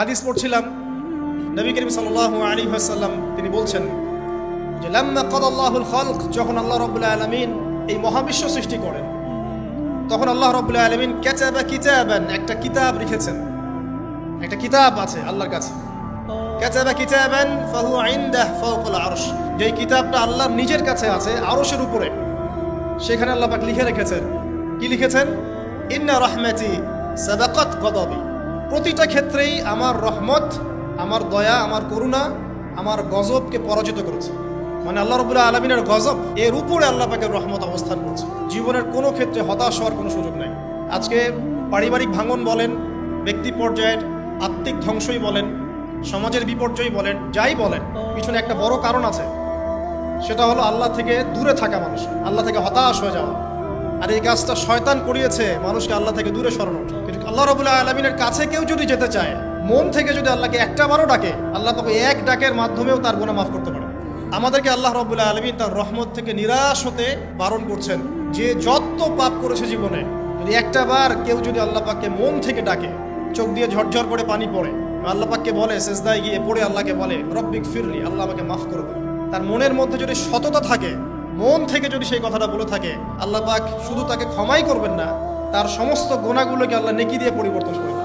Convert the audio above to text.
হাদিস পড়ছিলাম, নবী করিম সাল্লাল্লাহু আলাইহি ওয়াসাল্লাম তিনি বলছেন যে লাম্মা কাদাল্লাহুল খালক, যখন আল্লাহ রাব্বুল আলামিন এই মহাবিশ্ব সৃষ্টি করেন, তখন আল্লাহ রাব্বুল আলামিন কাতাবা কিতাবান, একটা কিতাব লিখেছেন। একটা কিতাব আছে আল্লাহর কাছে, কাতাবা কিতাবান ফাহুয়া ইনদাহু ফাওকাল আরশ, যে কিতাবটা আল্লাহর নিজের কাছে আছে আরশের উপরে। সেখানে আল্লাহ পাক লিখে রেখেছেন, কি লিখেছেন? ইন্না রাহমাতি সাবাকাত গদাবি, প্রতিটা ক্ষেত্রেই আমার রহমত, আমার দয়া, আমার করুণা আমার গজবকে পরাজিত করেছে। মানে আল্লাহ রাব্বুল আলামিনের গজব এর উপরে আল্লাহ পাকের রহমত অবস্থান করছে। জীবনের কোনো ক্ষেত্রে হতাশ হওয়ার কোনো সুযোগ নাই। আজকে পারিবারিক ভাঙন বলেন, ব্যক্তি পর্যায়ের আত্মিক ধ্বংসই বলেন, সমাজের বিপর্যয় বলেন, যাই বলেন, পিছনে একটা বড় কারণ আছে। সেটা হলো আল্লাহ থেকে দূরে থাকা মানুষ, আল্লাহ থেকে হতাশ হয়ে যাওয়া। আর এই কাজটা শয়তান করিয়েছে মানুষকে আল্লাহ থেকে দূরে সরানো। কিন্তু আল্লাহ রাব্বুল আলামিনের কাছে কেউ যদি যেতে চায়, মন থেকে যদি আল্লাহকে একটা বারও ডাকে, আল্লাহ তাকে এক ডাকের মাধ্যমেও তার গুনাহ মাফ করতে পারে। আমাদেরকে আল্লাহ রাব্বুল আলামিন তার রহমত থেকে নিরাশ হতে বারণ করছেন। যে যত পাপ করেছে জীবনে, যদি একটা বার কেউ যদি আল্লাহ পাককে মন থেকে ডাকে, চোখ দিয়ে ঝরঝর করে পানি পড়ে, আল্লাহ পাককে বলে, সিজদায় গিয়ে পড়ে আল্লাহকে বলে রব্বিক ফিরলি, আল্লাহ আমাকে মাফ করে দাও, তার মনের মধ্যে যদি সততা থাকে, মন থেকে যদি সেই কথাটা বলে থাকে, আল্লাহ পাক শুধু তাকে ক্ষমাই করবেন না, তার সমস্ত গুনাহগুলোকে আল্লাহ নেকি দিয়ে পরিবর্তন করবেন।